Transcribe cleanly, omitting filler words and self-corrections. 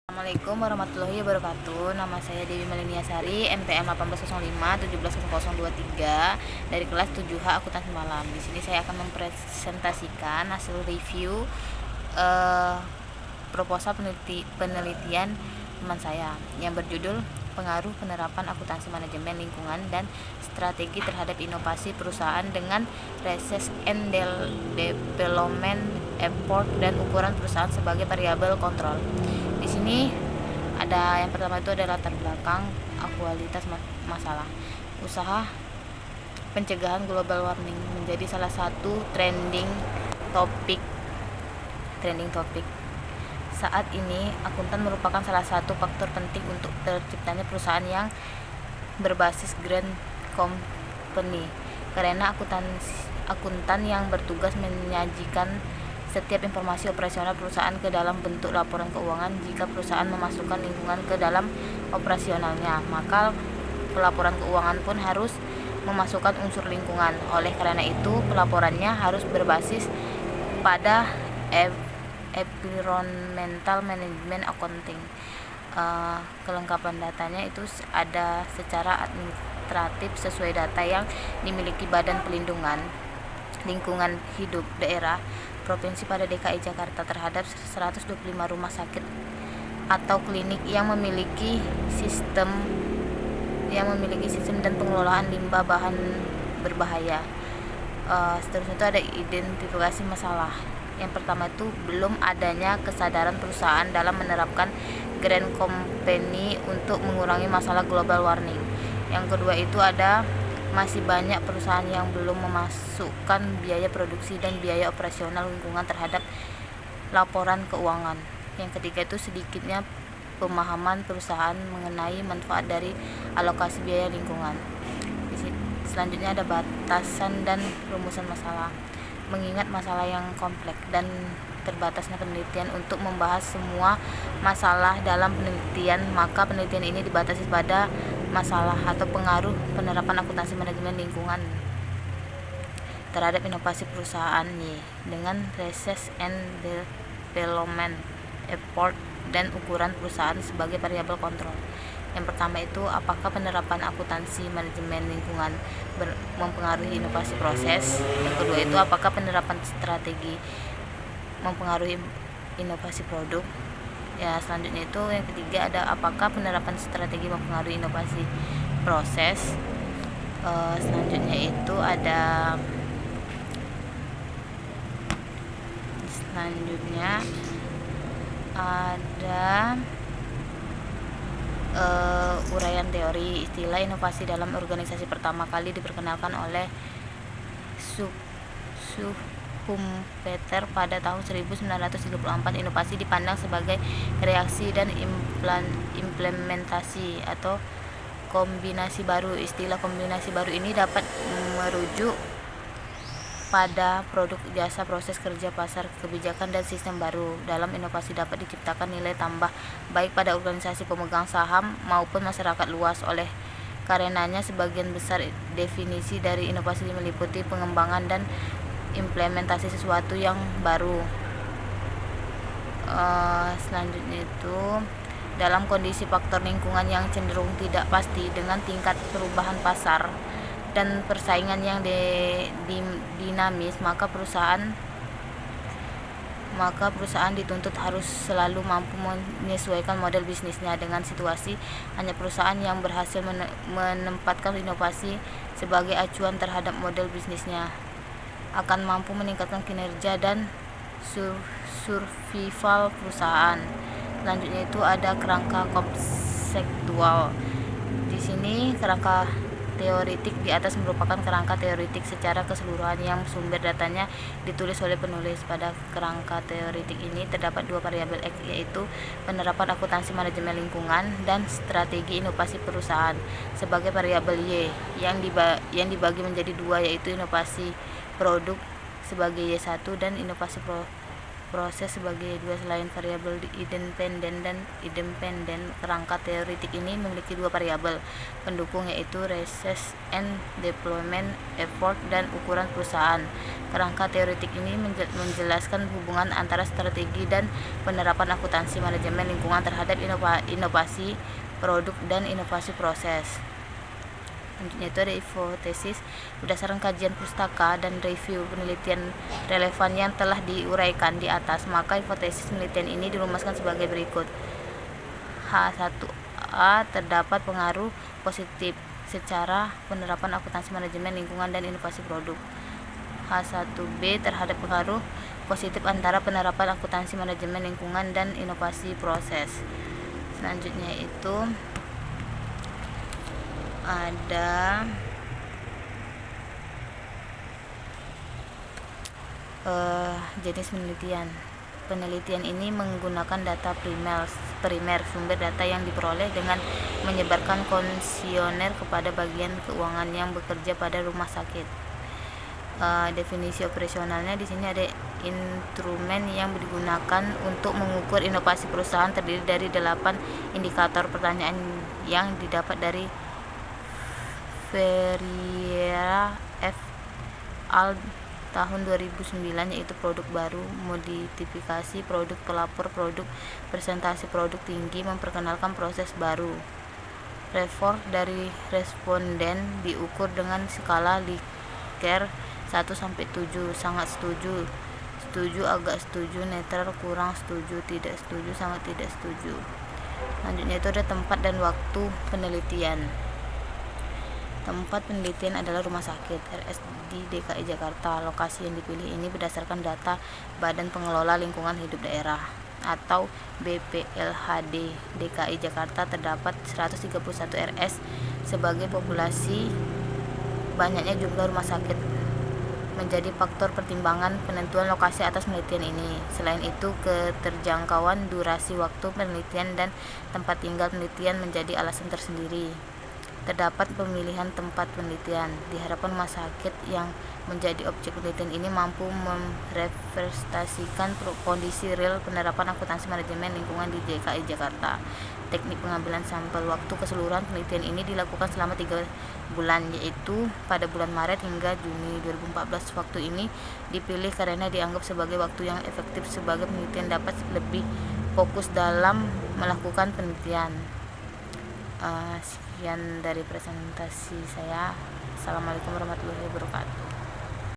Assalamualaikum warahmatullahi wabarakatuh. Nama saya Dewi Meliniasari, MTM 1805 dari kelas 7H Akuntansi Malam. Di sini saya akan mempresentasikan hasil review proposal penelitian teman saya yang berjudul Pengaruh Penerapan Akuntansi Manajemen Lingkungan dan Strategi Terhadap Inovasi Perusahaan dengan Research and Development Effort dan Ukuran Perusahaan sebagai Variabel Kontrol. Di sini ada yang pertama itu ada latar belakang akualitas masalah. Usaha pencegahan global warming menjadi salah satu trending topik. Saat ini, akuntan merupakan salah satu faktor penting untuk terciptanya perusahaan yang berbasis green company, karena akuntan yang bertugas menyajikan setiap informasi operasional perusahaan ke dalam bentuk laporan keuangan. Jika perusahaan memasukkan lingkungan ke dalam operasionalnya, maka pelaporan keuangan pun harus memasukkan unsur lingkungan. Oleh karena itu, pelaporannya harus berbasis pada environmental management accounting. Kelengkapan datanya itu ada secara administratif sesuai data yang dimiliki Badan Pelindungan Lingkungan Hidup Daerah Provinsi pada DKI Jakarta terhadap 125 rumah sakit atau klinik yang memiliki sistem dan pengelolaan limbah bahan berbahaya. Seterusnya itu ada identifikasi masalah. Yang pertama itu belum adanya kesadaran perusahaan dalam menerapkan green company untuk mengurangi masalah global warming. Yang kedua itu ada masih banyak perusahaan yang belum memasukkan biaya produksi dan biaya operasional lingkungan terhadap laporan keuangan. Yang ketiga itu sedikitnya pemahaman perusahaan mengenai manfaat dari alokasi biaya lingkungan. Selanjutnya ada batasan dan rumusan masalah. Mengingat masalah yang kompleks dan terbatasnya penelitian untuk membahas semua masalah dalam penelitian, maka penelitian ini dibatasi pada masalah atau pengaruh penerapan akuntansi manajemen lingkungan terhadap inovasi perusahaan dengan research and development effort dan ukuran perusahaan sebagai variabel kontrol. Yang pertama itu, apakah penerapan akuntansi manajemen lingkungan mempengaruhi inovasi proses. Yang kedua itu, apakah penerapan strategi mempengaruhi inovasi produk. Ya, selanjutnya itu yang ketiga ada apakah penerapan strategi mempengaruhi inovasi proses. Selanjutnya itu ada uraian teori. Istilah inovasi dalam organisasi pertama kali diperkenalkan oleh Schumpeter pada tahun 1934. Inovasi dipandang sebagai reaksi dan implementasi atau kombinasi baru. Istilah kombinasi baru ini dapat merujuk pada produk, jasa, proses kerja, pasar, kebijakan, dan sistem baru. Dalam inovasi dapat diciptakan nilai tambah baik pada organisasi pemegang saham maupun masyarakat luas. Oleh karenanya sebagian besar definisi dari inovasi meliputi pengembangan dan implementasi sesuatu yang baru. Selanjutnya itu dalam kondisi faktor lingkungan yang cenderung tidak pasti dengan tingkat perubahan pasar dan persaingan yang dinamis, maka perusahaan dituntut harus selalu mampu menyesuaikan model bisnisnya dengan situasi. Hanya perusahaan yang berhasil menempatkan inovasi sebagai acuan terhadap model bisnisnya akan mampu meningkatkan kinerja dan survival perusahaan. Selanjutnya itu ada kerangka konseptual. Di sini kerangka teoritik di atas merupakan kerangka teoritik secara keseluruhan yang sumber datanya ditulis oleh penulis. Pada kerangka teoritik ini terdapat dua variabel X, yaitu penerapan akuntansi manajemen lingkungan dan strategi inovasi perusahaan, sebagai variabel Y yang dibagi menjadi dua, yaitu inovasi produk sebagai Y1 dan inovasi proses sebagai dua selain variabel independen dan independen. Kerangka teoretik ini memiliki dua variabel pendukung, yaitu research and deployment effort dan ukuran perusahaan. Kerangka teoretik ini menjelaskan hubungan antara strategi dan penerapan akuntansi manajemen lingkungan terhadap inovasi produk dan inovasi proses. Selanjutnya itu ada hipotesis. Berdasarkan kajian pustaka dan review penelitian relevan yang telah diuraikan di atas, maka hipotesis penelitian ini dirumuskan sebagai berikut. H1A, terdapat pengaruh positif secara penerapan akuntansi manajemen lingkungan dan inovasi produk. H1B, terhadap pengaruh positif antara penerapan akuntansi manajemen lingkungan dan inovasi proses. Selanjutnya itu ada jenis penelitian. Penelitian ini menggunakan data primer, sumber data yang diperoleh dengan menyebarkan kuesioner kepada bagian keuangan yang bekerja pada rumah sakit. Definisi operasionalnya di sini ada instrumen yang digunakan untuk mengukur inovasi perusahaan terdiri dari 8 indikator pertanyaan yang didapat dari Ferreira et al. Tahun 2009, yaitu produk baru, modifikasi produk, pelapor produk, presentasi produk tinggi, memperkenalkan proses baru. Respon dari responden diukur dengan skala Likert 1-7, sangat setuju, setuju, agak setuju, netral, kurang setuju, tidak setuju, sangat tidak setuju. Selanjutnya itu ada tempat dan waktu penelitian. Tempat penelitian adalah Rumah Sakit RSUD DKI Jakarta. Lokasi yang dipilih ini berdasarkan data Badan Pengelola Lingkungan Hidup Daerah atau BPLHD DKI Jakarta. Terdapat 131 RS. Sebagai populasi, banyaknya jumlah rumah sakit menjadi faktor pertimbangan penentuan lokasi atas penelitian ini. Selain itu, keterjangkauan durasi waktu penelitian dan tempat tinggal penelitian menjadi alasan tersendiri. Terdapat pemilihan tempat penelitian. Diharapkan rumah sakit yang menjadi objek penelitian ini mampu merepresentasikan kondisi real penerapan akuntansi manajemen lingkungan di DKI Jakarta. Teknik pengambilan sampel. Waktu keseluruhan penelitian ini dilakukan selama 3 bulan, yaitu pada bulan Maret hingga Juni 2014. Waktu ini dipilih karena dianggap sebagai waktu yang efektif sebagai penelitian dapat lebih fokus dalam melakukan penelitian. Sekian dari presentasi saya. Assalamualaikum warahmatullahi wabarakatuh.